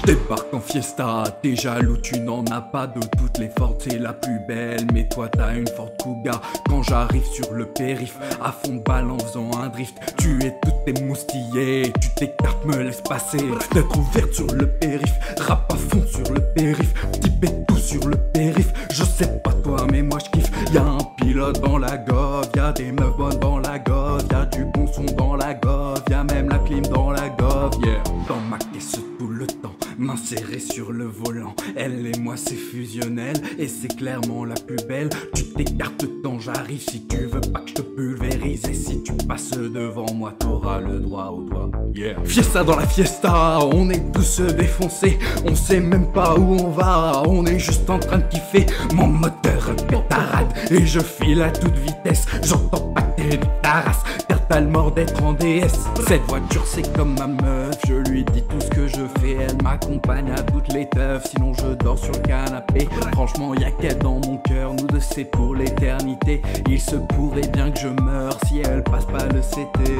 Débarque en fiesta, t'es jaloux, tu n'en as pas de toutes les fortes, c'est la plus belle, mais toi t'as une forte cougar. Quand j'arrive sur le périph', à fond de balle en faisant un drift, tu es toute émoustillée, tu t'écartes, me laisse passer. Fenêtre ouverte sur le périph', rap à fond sur le périph', petit tout sur le périph', je sais pas toi mais moi je kiffe. Y'a un pilote dans la gove, y'a des meufs bonnes dans la gove, y'a du bon son dans la gove, y'a même la clim dans la gove, yeah. Dans ma caisse tout le temps, main serrée sur le volant, elle et moi c'est fusionnel et c'est clairement la plus belle. Tu t'écartes quand j'arrive si tu veux pas que je te pulvérise, et si tu passes devant moi t'auras le droit au doigt, yeah. Fiesta dans la fiesta, on est tous défoncés, on sait même pas où on va, on est juste en train de kiffer. Mon moteur pétarade et je file à toute vitesse, j'entends pas tes race car t'as le mort d'être en DS. Cette voiture c'est comme ma meuf, je lui dis tout ce que je fais, elle m'accompagne à toutes les teufs, sinon je dors sur le canapé. Franchement y'a qu'elle dans mon cœur, nous deux c'est pour l'éternité. Il se pourrait bien que je meure si elle passe pas le CT.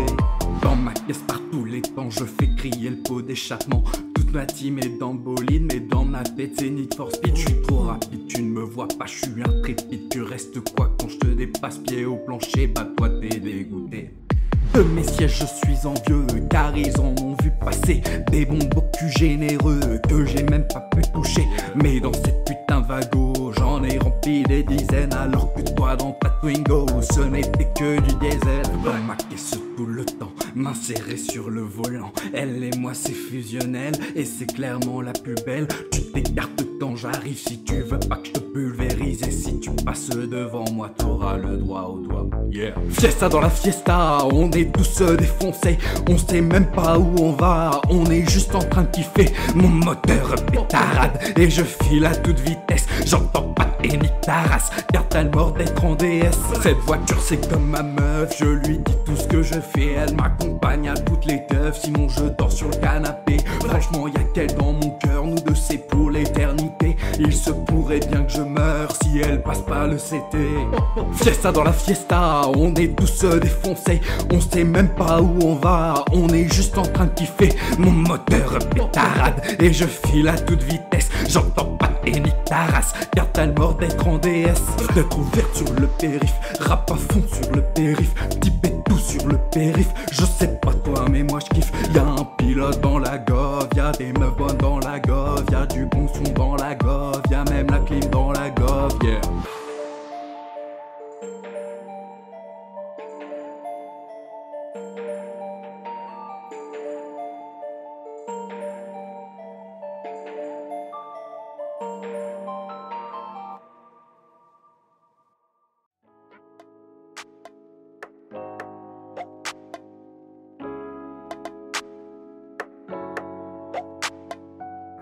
Dans ma caisse par tous les temps, je fais crier le pot d'échappement. Toute ma team est dans le bolide, mais dans ma tête c'est Need for Speed. Je suis trop rapide, tu ne me vois pas, je suis intrépide. Tu restes quoi quand je te dépasse, pied au plancher, bah toi t'es dégoûté. De mes sièges je suis envieux, car ils en ont vu passer des bons cul généreux que j'ai même pas pu toucher. Mais dans cette putain vago, j'en ai rempli des dizaines, alors que toi dans ta Twingo, ce n'était que du diesel. Dans ma caisse tout le temps, main serrée sur le volant, elle et moi c'est fusionnel et c'est clairement la plus belle. Tu t'écartes quand j'arrive si tu veux pas que je te pulvérise, et si tu passes devant moi t'auras le droit au doigt, yeah. Fiesta dans la fiesta, on est tous défoncés, on sait même pas où on va, on est juste en train de kiffer. Mon moteur pétarade et je file à toute vitesse, j'entends pas et ni ta race car t'as le mort d'être en DS. Cette voiture c'est comme ma meuf, je lui dis tout ce que je fais, elle m'accompagne à toutes les teufs, sinon je dors sur le canapé. Franchement y'a qu'elle dans mon cœur, nous deux c'est pour l'éternité. Il se pourrait bien que je meure si elle passe pas le CT. Fiesta dans la fiesta, on est tous défoncés, on sait même pas où on va, on est juste en train de kiffer. Mon moteur pétarade et je file à toute vitesse, j'entends pas et ni ta race car t'as le mort d'être en DS. Fenêtre ouverte sur le périph', rap à fond sur le périph', typé tout sur le périph', je sais pas toi mais moi je kiffe. Y'a un pilote dans la gove, y'a des meufs bonnes dans la gove, y'a du bon son dans la gove, y'a même la clim dans la gove, yeah.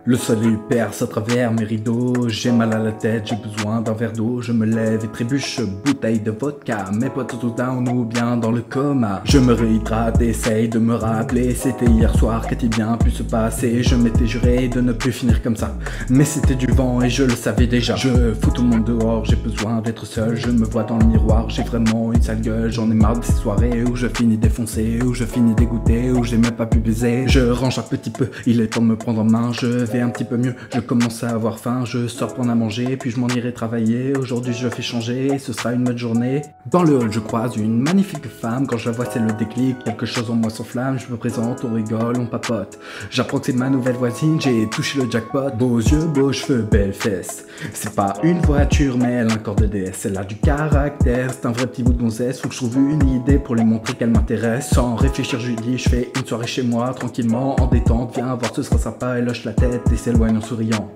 Le soleil perce à travers mes rideaux, j'ai mal à la tête, j'ai besoin d'un verre d'eau. Je me lève et trébuche, bouteille de vodka, mes potes tout down ou bien dans le coma. Je me réhydrate et essaye de me rappeler, c'était hier soir qu'a-t-il bien pu se passer. Je m'étais juré de ne plus finir comme ça, mais c'était du vent et je le savais déjà. Je fous tout le monde dehors, j'ai besoin d'être seul, je me vois dans le miroir, j'ai vraiment une sale gueule. J'en ai marre de ces soirées où je finis défoncé, où je finis dégoûté, où j'ai même pas pu baiser. Je range un petit peu, il est temps de me prendre en main, je vais un petit peu mieux, je commence à avoir faim, je sors prendre à manger, puis je m'en irai travailler. Aujourd'hui je fais changer, et ce sera une bonne journée. Dans le hall je croise une magnifique femme, quand je la vois c'est le déclic, quelque chose en moi s'enflamme, je me présente, on rigole, on papote. J'apprends que c'est ma nouvelle voisine, j'ai touché le jackpot. Beaux yeux, beaux cheveux, belles fesses. C'est pas une voiture mais elle a un corps de DS, elle a du caractère, c'est un vrai petit bout de gonzesse. Faut que je trouve une idée pour lui montrer qu'elle m'intéresse. Sans réfléchir je lui dis, je fais une soirée chez moi, tranquillement, en détente, viens voir ce sera sympa. Elle hoche la tête et s'éloigne en souriant.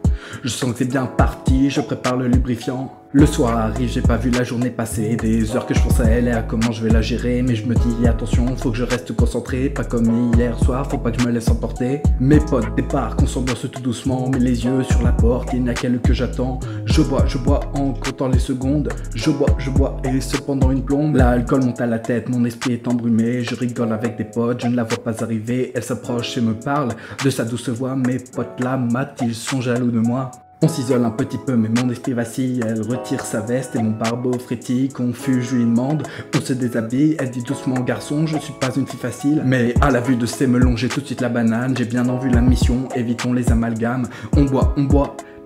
Je sens que c'est bien parti, je prépare le lubrifiant. Le soir arrive, j'ai pas vu la journée passer, des heures que je pense à elle et à comment je vais la gérer. Mais je me dis attention, faut que je reste concentré, pas comme hier soir, faut pas que je me laisse emporter. Mes potes débarquent, on s'ambiance tout doucement, mets les yeux sur la porte, il n'y a qu'elle que j'attends. Je bois en comptant les secondes, je bois et cependant une plombe. L'alcool monte à la tête, mon esprit est embrumé, je rigole avec des potes, je ne la vois pas arriver. Elle s'approche et me parle de sa douce voix, mes potes là matent, ils sont jaloux de moi. On s'isole un petit peu mais mon esprit vacille. Elle retire sa veste et mon barbeau frétille. Confus, je lui demande, on se déshabille. Elle dit doucement garçon, je suis pas une fille facile. Mais à la vue de ces melons, j'ai tout de suite la banane. J'ai bien en vue la mission, évitons les amalgames. On boit,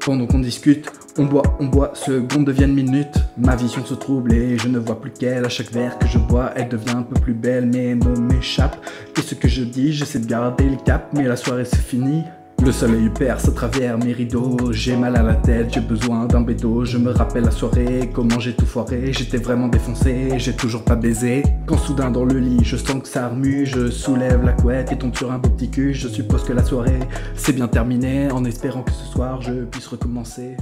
pendant qu'on discute. On boit, secondes deviennent minutes. Ma vision se trouble et je ne vois plus qu'elle. À chaque verre que je bois, elle devient un peu plus belle. Mes mots m'échappent, qu'est-ce que je dis? J'essaie de garder le cap, mais la soirée se finit. Le soleil perce à travers mes rideaux. J'ai mal à la tête, j'ai besoin d'un bédo. Je me rappelle la soirée, comment j'ai tout foiré. J'étais vraiment défoncé, j'ai toujours pas baisé. Quand soudain dans le lit, je sens que ça remue. Je soulève la couette et tombe sur un beau petit cul. Je suppose que la soirée c'est bien terminée, en espérant que ce soir je puisse recommencer.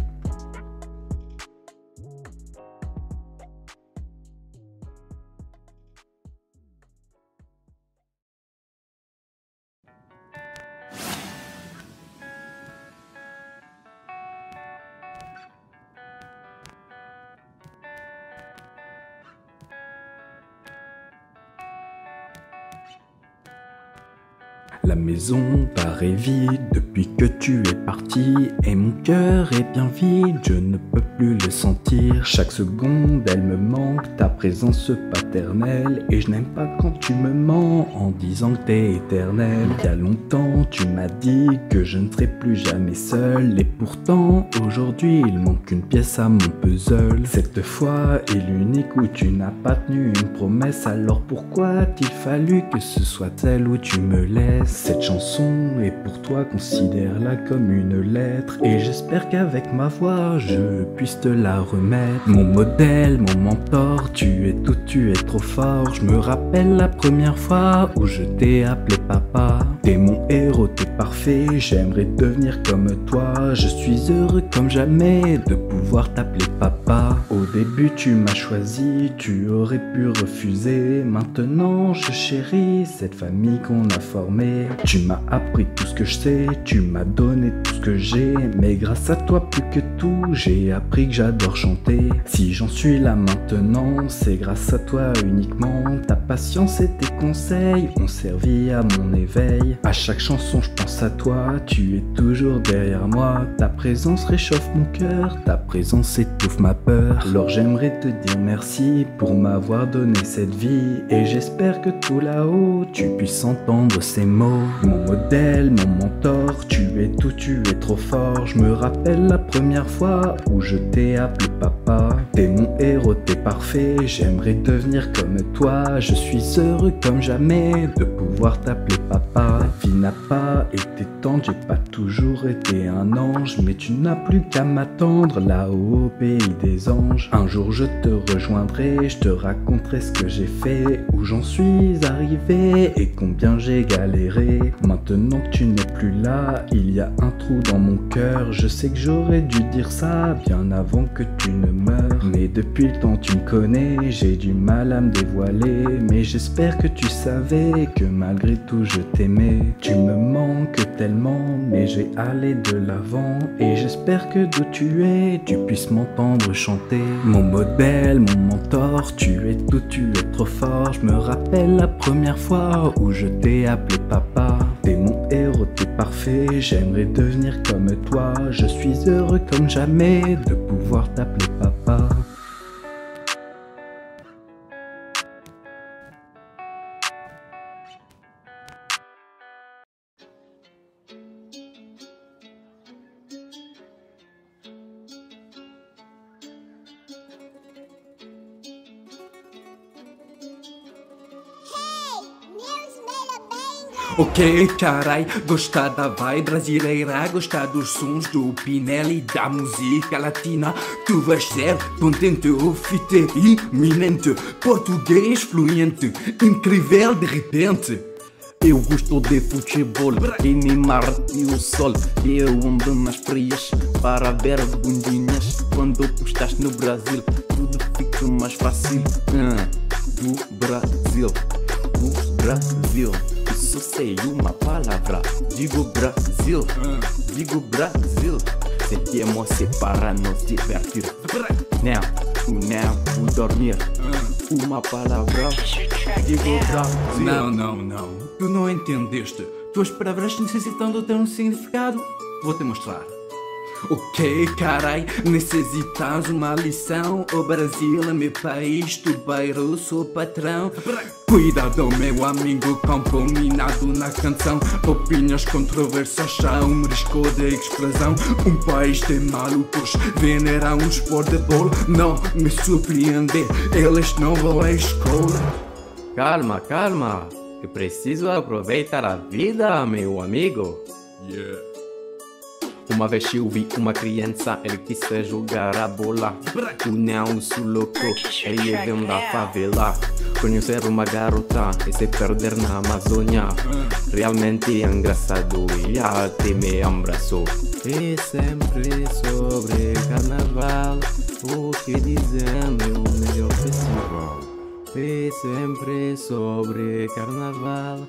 La maison paraît vide depuis que tu es parti. Et mon cœur est bien vide, je ne peux plus le sentir. Chaque seconde elle me manque, ta présence paternelle. Et je n'aime pas quand tu me mens en disant que t'es éternel. Il y a longtemps tu m'as dit que je ne serai plus jamais seul. Et pourtant aujourd'hui il manque une pièce à mon puzzle. Cette fois est l'unique où tu n'as pas tenu une promesse. Alors pourquoi a-t-il fallu que ce soit elle où tu me laisses? Cette chanson est pour toi, considère-la comme une lettre. Et j'espère qu'avec ma voix, je puisse te la remettre. Mon modèle, mon mentor, tu es tout, tu es trop fort. Je me rappelle la première fois où je t'ai appelé papa. T'es mon héros, t'es parfait, j'aimerais devenir comme toi. Je suis heureux comme jamais de pouvoir t'appeler papa. Au début tu m'as choisi, tu aurais pu refuser. Maintenant je chéris cette famille qu'on a formée. Tu m'as appris tout ce que je sais, tu m'as donné tout ce que j'ai. Mais grâce à toi plus que tout, j'ai appris que j'adore chanter. Si j'en suis là maintenant, c'est grâce à toi uniquement. Ta patience et tes conseils ont servi à mon éveil. À chaque chanson je pense à toi, tu es toujours derrière moi. Ta présence réchauffe mon cœur, ta présence étouffe ma peur. Alors j'aimerais te dire merci pour m'avoir donné cette vie. Et j'espère que tout là-haut tu puisses entendre ces mots. Mon modèle, mon mentor, tu es tout, tu es trop fort. Je me rappelle la première fois où je t'ai appelé papa. T'es mon héros, t'es parfait, j'aimerais devenir comme toi. Je suis heureux comme jamais de pouvoir t'appeler papa. La vie n'a pas été tendre, j'ai pas toujours été un ange. Mais tu n'as plus qu'à m'attendre là-haut au pays des anges. Un jour je te rejoindrai, je te raconterai ce que j'ai fait, où j'en suis arrivé et combien j'ai galéré. Maintenant que tu n'es plus là, il y a un trou dans mon cœur. Je sais que j'aurais dû dire ça bien avant que tu ne meures. Mais depuis le temps tu me connais, j'ai du mal à me dévoiler. Mais j'espère que tu savais que malgré tout je t'aimais. Tu me manques tellement, mais je vais aller de l'avant. Et j'espère que d'où tu es, tu puisses m'entendre chanter. Mon modèle, mon mentor, tu es tout, tu es trop fort. Je me rappelle la première fois où je t'ai appelé papa. T'es mon héros, t'es parfait, j'aimerais devenir comme toi. Je suis heureux comme jamais de pouvoir t'appeler papa. Ok, carai, gostar da vibe brasileira, gostar dos sons do Pinelli, da música latina. Tu vais ser contente, ouvinte, iminente, português fluente, incrível de repente. Eu gosto de futebol, e Neymar e o sol. Eu ando nas praias para ver bundinhas. Quando tu estás no Brasil, tudo fica mais fácil. O Brasil, o Brasil. Só sei uma palavra, digo Brasil, digo Brasil. Sentimos-se para nos divertir. Não, o dormir. Uma palavra, digo Brasil. Não, tu não entendeste. Tuas palavras necessitam de ter um significado. Vou-te mostrar. Ok, carai, necessitas uma lição. O Brasil é meu país, do bairro sou patrão. Cuidado, meu amigo, contaminado na canção. Opiniões controversas são um risco de explosão. Um país de malucos veneram um esporte de bola. Não me surpreender, eles não vão à escola. Calma, calma, eu preciso aproveitar a vida, meu amigo. Yeah. Uma vez eu vi uma criança, ele quis jogar a bola. Eu não sou louco, ele vem da favela. Conhecer uma garota e se perder na Amazônia. Realmente engraçado, ele até me abraçou. E sempre sobre carnaval, o que dizer meu melhor festival. E sempre sobre carnaval,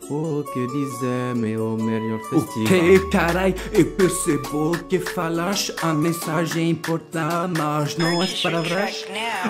o que dizer meu melhor festival. Ok, carai, eu percebo que falas a mensagem importante, mas não as palavras.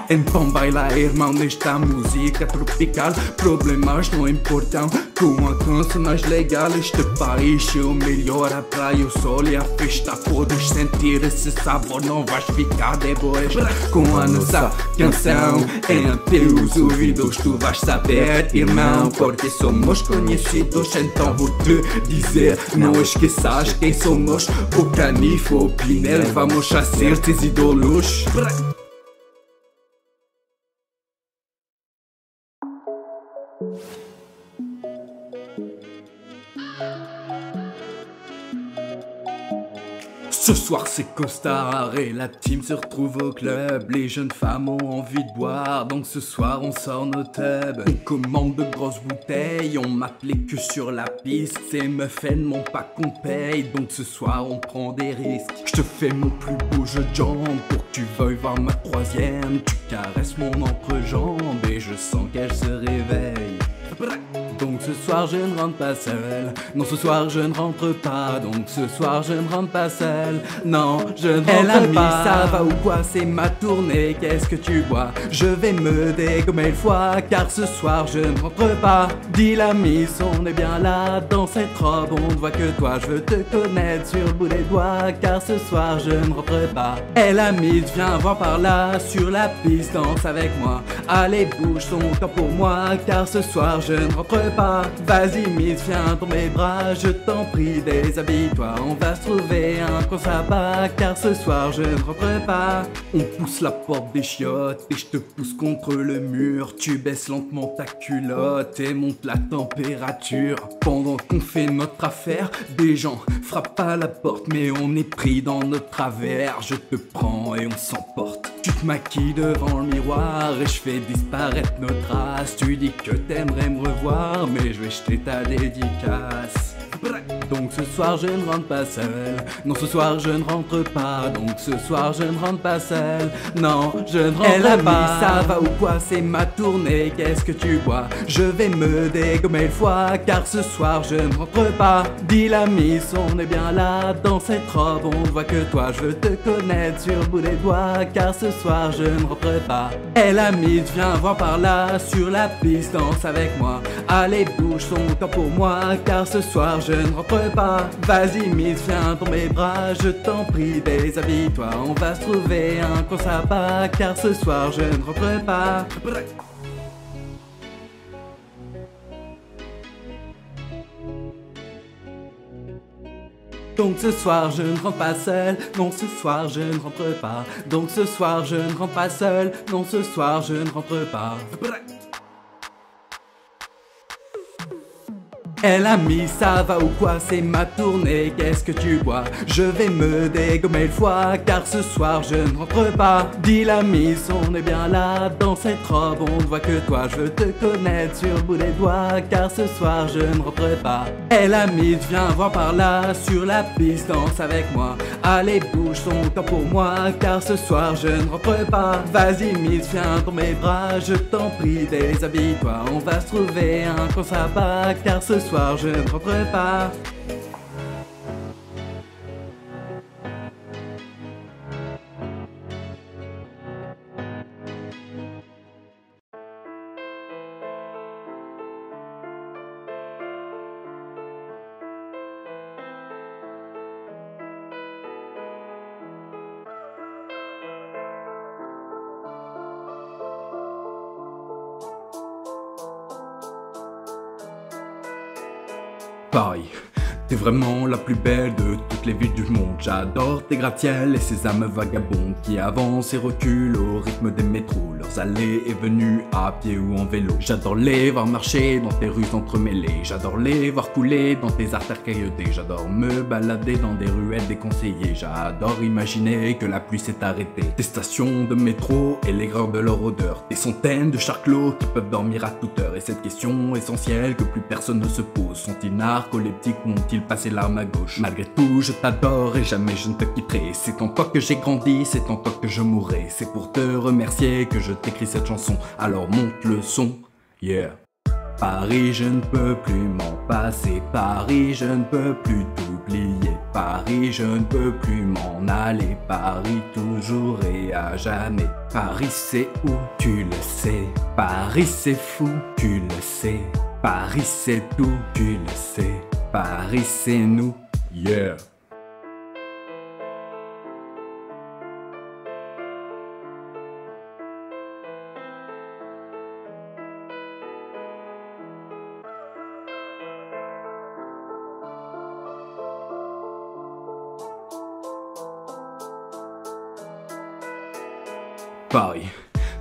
Então baila, irmão, nesta música tropical. Problemas não importam, com a canção mais legal. Este país é o melhor, a praia, o sol e a festa. Podes sentir esse sabor, não vais ficar depois. Com a nossa canção em teus ouvidos, tu vais saber, irmão, porque somos conhecidos. Então vou te dizer, não esqueças quem somos. O Canifo, o Pinel, vamos a ser teus ídolos. Ce soir c'est costard et la team se retrouve au club. Les jeunes femmes ont envie de boire, donc ce soir on sort nos tubs. On commande de grosses bouteilles, on m'appelait que sur la piste. Ces meufs elles n'ont pas qu'on paye, donc ce soir on prend des risques. Je te fais mon plus beau jeu de jambes pour que tu veuilles voir ma troisième. Tu caresses mon entrejambe et je sens qu'elle se réveille. Donc ce soir je ne rentre pas seul. Non, ce soir je ne rentre pas. Donc ce soir je ne rentre pas seul. Non, je ne rentre pas. Ça va ou quoi? C'est ma tournée. Qu'est-ce que tu bois? Je vais me dégommer le foie, car ce soir je ne rentre pas. Dis la miss, on est bien là dans cette robe. On ne voit que toi, je veux te connaître sur le bout des doigts, car ce soir je ne rentre pas. Et la miss, viens voir par là sur la piste, danse avec moi. Allez, bouge ton corps pour moi, car ce soir je ne rentre pas. Vas-y miss, viens dans mes bras, je t'en prie, déshabille-toi. On va se trouver un coin sympa, car ce soir je ne rentre pas. On pousse la porte des chiottes et je te pousse contre le mur. Tu baisses lentement ta culotte et monte la température. Pendant qu'on fait notre affaire, des gens frappent à la porte, mais on est pris dans notre travers. Je te prends et on s'emporte. Tu te maquilles devant le miroir et je fais disparaître notre trace. Tu dis que t'aimerais me revoir, mais je vais jeter ta dédicace. Donc ce soir je ne rentre pas seul. Non, ce soir je ne rentre pas. Donc ce soir je ne rentre pas seul. Non, je ne rentre pas. Ça va ou quoi? C'est ma tournée. Qu'est-ce que tu bois? Je vais me dégommer le foie, car ce soir je ne rentre pas. Dis la miss, on est bien là dans cette robe. On ne voit que toi, je veux te connaître sur le bout des doigts, car ce soir je ne rentre pas. Et la miss, viens voir par là sur la piste, danse avec moi. Allez, bouge ton corps pour moi, car ce soir je ne rentre pas. Vas-y miss, viens dans mes bras, je t'en prie, déshabille-toi. On va se trouver un coin sympa, car ce soir je ne rentre pas. Donc ce soir je ne rentre pas seul. Non, ce soir je ne rentre pas. Donc ce soir je ne rentre pas seul. Non, ce soir je ne rentre pas. Elle a mis, ça va ou quoi? C'est ma tournée, qu'est-ce que tu bois? Je vais me dégommer le foie, car ce soir je ne rentre pas. Dis la miss, on est bien là dans cette robe. On ne voit que toi, je veux te connaître sur le bout des doigts, car ce soir je ne rentre pas. Elle a mis, viens voir par là sur la piste, danse avec moi. Allez, bouge ton corps pour moi, car ce soir je ne rentre pas. Vas-y miss, viens dans mes bras, je t'en prie, déshabille-toi. On va se trouver un coin sympa, car ce soir je ne rentre pas. Paris, t'es vraiment la plus belle de toutes les villes du monde. J'adore tes gratte-ciels et ces âmes vagabondes qui avancent et reculent au rythme des métros, leurs allées et venues à pied ou en vélo. J'adore les voir marcher dans tes rues entremêlées, j'adore les voir couler dans tes artères cailloutées. J'adore me balader dans des ruelles déconseillées, j'adore imaginer que la pluie s'est arrêtée. Tes stations de métro et l'aigreur de leur odeur, des centaines de charclos qui peuvent dormir à toute heure. Et cette question essentielle que plus personne ne se pose, sont-ils narcoleptiques ou ont-ils passé l'arme à gauche? Malgré tout je t'adore et jamais je ne te quitterai. C'est en toi que j'ai grandi, c'est en toi que je mourrai. C'est pour te remercier que je t'écris cette chanson, alors monte le son, yeah. Paris, je ne peux plus m'en passer. Paris, je ne peux plus t'oublier. Paris, je ne peux plus m'en aller. Paris, toujours et à jamais. Paris, c'est où? Tu le sais. Paris, c'est fou, tu le sais. Paris, c'est tout, tu le sais. Paris, c'est nous, yeah. Paris,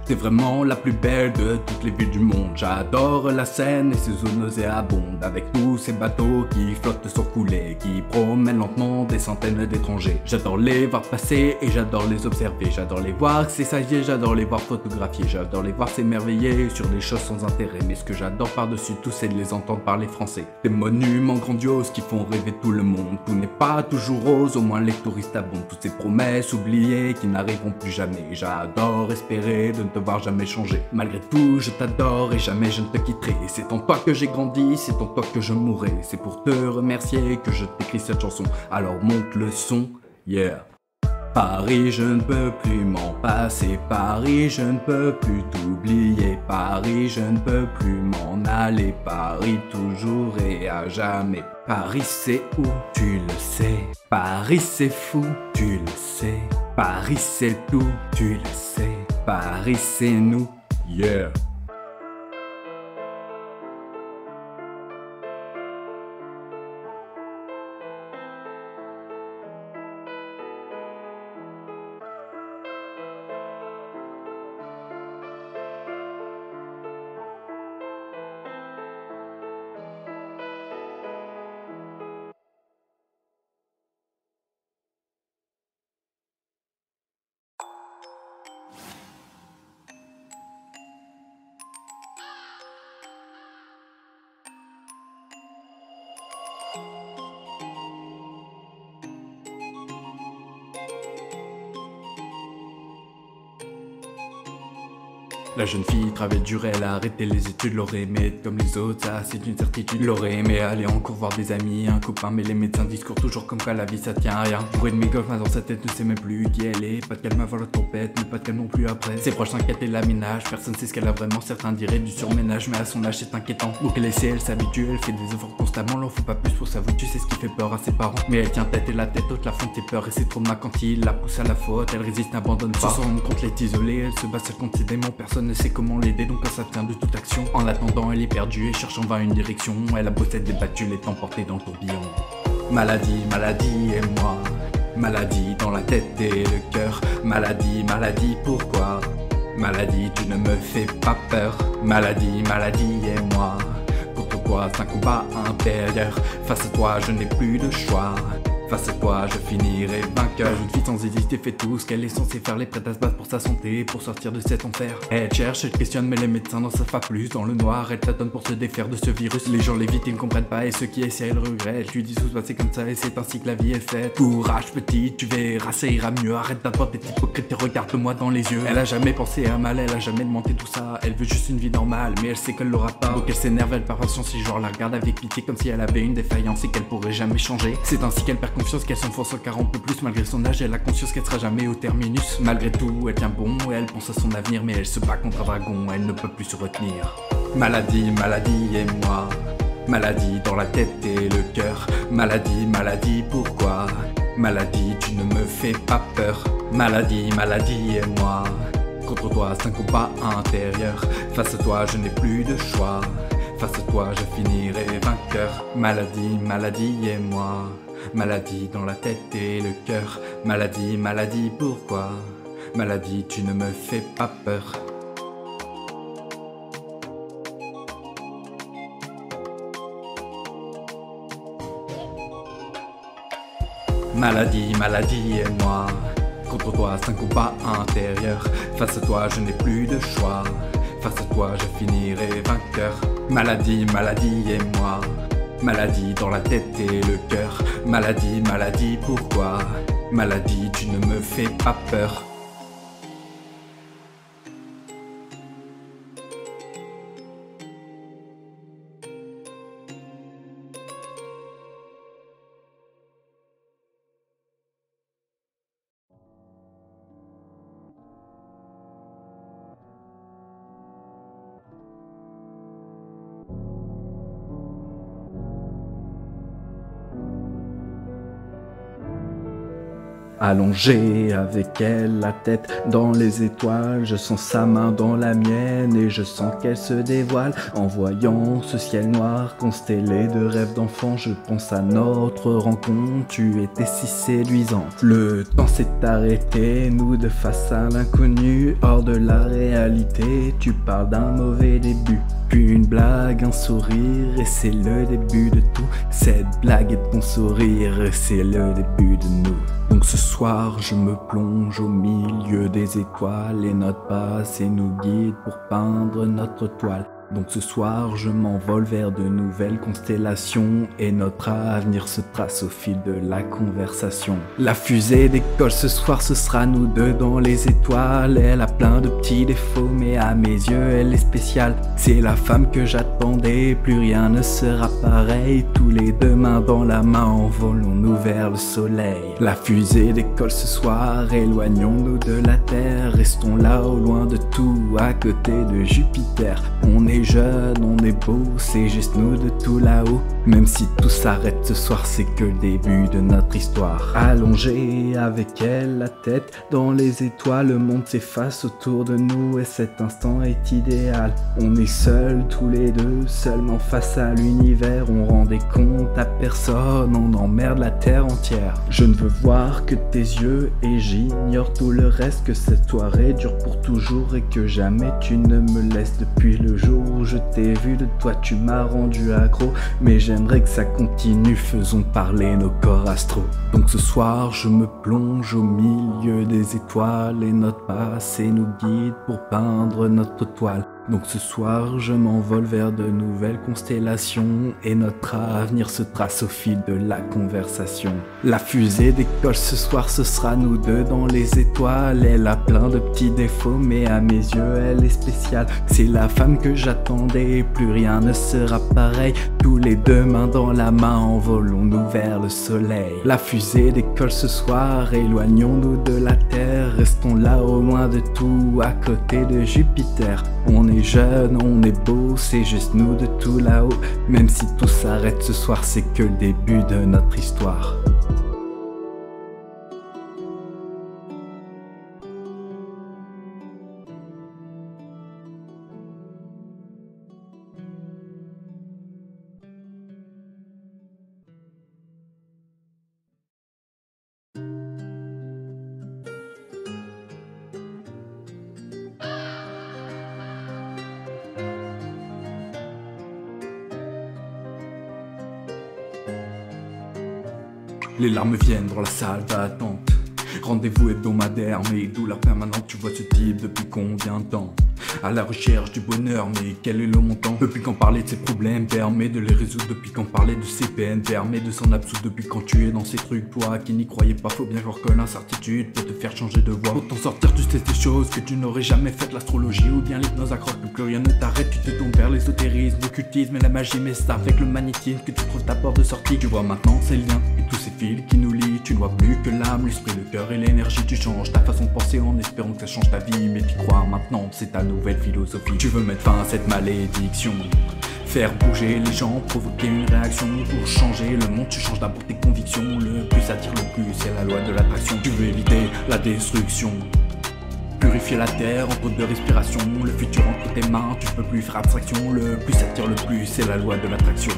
t'es vraiment la plus belle de toutes les villes du monde. J'adore la Seine et ses eaux nauséabondes, avec tous ces bateaux qui flottent sans couler, qui promènent lentement des centaines d'étrangers. J'adore les voir passer et j'adore les observer. J'adore les voir s'essayer, j'adore les voir photographier. J'adore les voir s'émerveiller sur des choses sans intérêt. Mais ce que j'adore par-dessus tout, c'est de les entendre parler français. Des monuments grandioses qui font rêver tout le monde. Tout n'est pas toujours rose, au moins les touristes abondent. Toutes ces promesses oubliées qui n'arriveront plus jamais. J'adore espérer de ne te voir jamais changer. Malgré tout je t'adore et jamais je ne te quitterai. C'est en toi que j'ai grandi, c'est en toi que je mourrai. C'est pour te remercier que je t'écris cette chanson, alors monte le son, yeah. Paris, je ne peux plus m'en passer. Paris, je ne peux plus t'oublier. Paris, je ne peux plus m'en aller. Paris, toujours et à jamais. Paris, c'est où? Tu le sais. Paris, c'est fou, tu le sais. Paris, c'est tout, tu le sais. Paris, c'est nous, yeah. La jeune fille travaille dur, elle a arrêté les études, l'aurait aimé être comme les autres, ça c'est une certitude. L'aurait aimé aller en cours voir des amis, un copain, mais les médecins discourent toujours comme quoi la vie ça tient à rien. Bourré de mes golfs, dans sa tête ne sait même plus qui elle est. Pas de calme avant la tempête, mais pas de calme non plus après. Ses proches s'inquiètent et la ménage, personne sait ce qu'elle a vraiment. Certains diraient du surménage, mais à son âge c'est inquiétant. Donc elle essaie, elle s'habitue, elle fait des efforts constamment, l'en faut pas plus pour s'avouer, tu sais ce qui fait peur à ses parents. Mais elle tient tête et la tête haute, la fonte ses peurs et ses traumas quand il la pousse à la faute. Elle résiste, n'abandonne pas. Sans s'en rendre compte, elle est isolée, elle se bat seule contre ses démons, personne ne sait comment l'aider. Donc elle s'abstient de toute action. En attendant elle est perdue et cherche en vain une direction. Elle a beau s'être débattue, elle est emportée dans le tourbillon. Maladie, maladie et moi. Maladie dans la tête et le cœur. Maladie, maladie, pourquoi? Maladie, tu ne me fais pas peur. Maladie, maladie et moi. Contre toi, c'est un combat intérieur. Face à toi, je n'ai plus de choix. Face à toi, je finirai vainqueur. Une fille sans hésiter fait tout ce qu'elle est censée faire. Elle est prête à se battre pour sa santé, pour sortir de cet enfer. Elle cherche, elle questionne, mais les médecins n'en savent pas plus. Dans le noir, elle tâtonne pour se défaire de ce virus. Les gens l'évitent, ils ne comprennent pas, et ceux qui essaient, le regrettent. Je lui dis tout passer comme ça, et c'est ainsi que la vie est faite. Courage petit, tu verras, ça ira mieux. Arrête d'attendre d'être hypocrite et regarde-moi dans les yeux. Elle a jamais pensé à mal, elle a jamais demandé tout ça. Elle veut juste une vie normale, mais elle sait qu'elle l'aura pas. Donc elle s'énerve, elle perd patience, et genre la regarde avec pitié, comme si elle avait une défaillance et qu'elle pourrait jamais changer. C'est ainsi qu'elle perd confiance, qu'elle s'enfonce encore un peu plus. Malgré son âge, elle a conscience qu'elle sera jamais au terminus. Malgré tout, elle tient bon, et elle pense à son avenir, mais elle se bat contre un dragon, elle ne peut plus se retenir. Maladie, maladie et moi. Maladie dans la tête et le cœur. Maladie, maladie, pourquoi? Maladie, tu ne me fais pas peur. Maladie, maladie et moi. Contre toi, c'est un combat intérieur. Face à toi, je n'ai plus de choix. Face à toi je finirai vainqueur. Maladie, maladie et moi. Maladie dans la tête et le cœur. Maladie, maladie, pourquoi? Maladie, tu ne me fais pas peur. Maladie, maladie et moi. Contre toi, c'est un combat intérieur. Face à toi, je n'ai plus de choix. Face à toi, je finirai vainqueur. Maladie, maladie et moi. Maladie dans la tête et le cœur. Maladie, maladie, pourquoi? Maladie, tu ne me fais pas peur. Allongé avec elle, la tête dans les étoiles, je sens sa main dans la mienne et je sens qu'elle se dévoile. En voyant ce ciel noir constellé de rêves d'enfants, je pense à notre rencontre, tu étais si séduisante. Le temps s'est arrêté, nous deux face à l'inconnu, hors de la réalité, tu parles d'un mauvais début. Puis une blague, un sourire, et c'est le début de tout. Cette blague est ton sourire, et c'est le début de nous. Donc ce soir, je me plonge au milieu des étoiles, et notre passé nous guide pour peindre notre toile. Donc ce soir, je m'envole vers de nouvelles constellations, et notre avenir se trace au fil de la conversation. La fusée décolle ce soir, ce sera nous deux dans les étoiles. Elle a plein de petits défauts, mais à mes yeux, elle est spéciale. C'est la femme que j'attendais, plus rien ne sera pareil. Tous les deux mains dans la main, envolons-nous vers le soleil. La fusée décolle ce soir, éloignons-nous de la Terre. Restons là au loin de tout, à côté de Jupiter. On est jeune, on est beau, c'est juste nous de tout là-haut. Même si tout s'arrête ce soir, c'est que le début de notre histoire. Allongé avec elle, la tête dans les étoiles, le monde s'efface autour de nous et cet instant est idéal. On est seuls tous les deux, seulement face à l'univers. On rend des comptes à personne, on emmerde la terre entière. Je ne veux voir que tes yeux et j'ignore tout le reste. Que cette soirée dure pour toujours et que jamais tu ne me laisses. Depuis le jour où je t'ai vu, de toi tu m'as rendu accro, mais j'aimerais que ça continue, faisons parler nos corps astro. Donc ce soir je me plonge au milieu des étoiles et notre passé nous guide pour peindre notre toile. Donc ce soir je m'envole vers de nouvelles constellations et notre avenir se trace au fil de la conversation. La fusée décolle ce soir, ce sera nous deux dans les étoiles. Elle a plein de petits défauts, mais à mes yeux elle est spéciale. C'est la femme que j'attendais, plus rien ne sera pareil. Tous les deux mains dans la main, envolons-nous vers le soleil. La fusée décolle ce soir, éloignons-nous de la Terre. Restons là au loin de tout, à côté de Jupiter. On est jeune, on est beau, c'est juste nous de tout là-haut. Même si tout s'arrête ce soir, c'est que le début de notre histoire. Les larmes viennent dans la salle d'attente. Rendez-vous hebdomadaire, mais douleur permanente. Tu vois ce type depuis combien de temps? À la recherche du bonheur, mais quel est le montant? Depuis quand parler de ses problèmes permet de les résoudre? Depuis quand parler de ses peines permet de s'en absoudre? Depuis quand tu es dans ces trucs, toi qui n'y croyais pas, faut bien voir que l'incertitude peut te faire changer de voie. Pour t'en sortir, tu sais des choses que tu n'aurais jamais faites. L'astrologie ou bien l'hypnose accroche que plus rien ne t'arrête. Tu te tournes vers l'ésotérisme, l'occultisme et la magie, mais c'est avec le magnétisme que tu trouves ta porte de sortie. Tu vois maintenant ces liens et tous ces fils qui nous lient. Tu ne vois plus que l'âme, l'esprit, le cœur et l'énergie. Tu changes ta façon de penser en espérant que ça change ta vie, mais tu crois maintenant, c'est ta nouvelle philosophie. Tu veux mettre fin à cette malédiction, faire bouger les gens, provoquer une réaction. Pour changer le monde, tu changes d'abord tes convictions. Le plus attire le plus, c'est la loi de l'attraction. Tu veux éviter la destruction, plus Purifier la terre entre deux respirations, le futur entre tes mains, tu peux plus faire abstraction, le plus attire le plus, c'est la loi de l'attraction.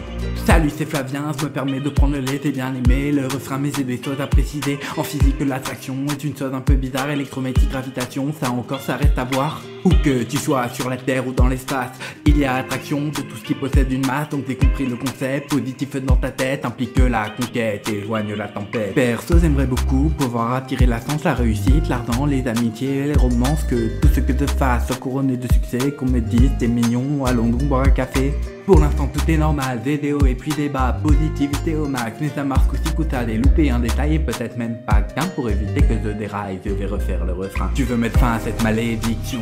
Salut, c'est Flavien, je me permets de prendre le lait, t'es bien aimé, le refrain mes idées choses à préciser. En physique, l'attraction est une chose un peu bizarre, électromagnétique, gravitation, ça encore ça reste à voir. Où que tu sois sur la terre ou dans l'espace, il y a attraction de tout ce qui possède une masse, donc j'ai compris le concept, positif dans ta tête, implique la conquête, éloigne la tempête. Perso, j'aimerais beaucoup pouvoir attirer la chance, la réussite, l'argent, les amitiés, les romances, que tout ce que je fasse soit couronné de succès, qu'on me dise t'es mignon, allons donc boire un café. Pour l'instant tout est normal, des hauts et puis des bas, positivité au max, mais ça marche coup-ci coup-ça, des loupés, un détail et peut-être même pas qu'un pour éviter que je déraille, je vais refaire le refrain. Tu veux mettre fin à cette malédiction,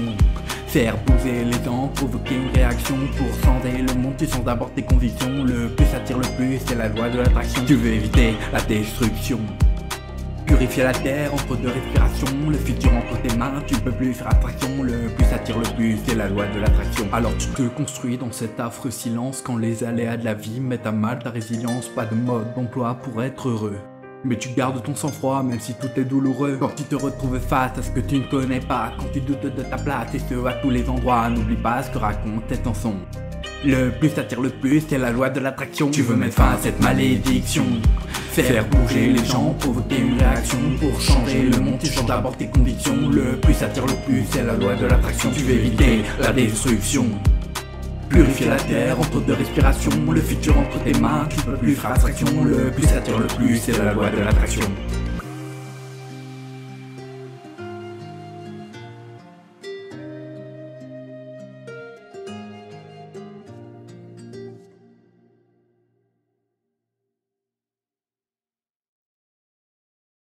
faire bouger les gens, provoquer une réaction pour changer le monde, tu sens d'abord tes convictions, le plus attire le plus, c'est la loi de l'attraction. Tu veux éviter la destruction, purifier la terre entre deux respirations, le futur entre tes mains, tu peux plus faire attraction, le plus attire le plus, c'est la loi de l'attraction. Alors tu te construis dans cet affreux silence quand les aléas de la vie mettent à mal ta résilience, pas de mode d'emploi pour être heureux. Mais tu gardes ton sang-froid même si tout est douloureux. Quand tu te retrouves face à ce que tu ne connais pas, quand tu doutes de ta place et ce à tous les endroits, n'oublie pas ce que raconte cette chanson. Le plus attire le plus, c'est la loi de l'attraction. Tu veux mettre fin à cette malédiction, faire bouger les gens, provoquer une réaction pour changer le monde, tu changes d'abord tes convictions. Le plus attire le plus, c'est la loi de l'attraction. Tu veux éviter la destruction, purifier la terre entre deux respirations, le futur entre tes mains, tu peux plus faire abstraction. Le plus attire le plus, c'est la loi de l'attraction.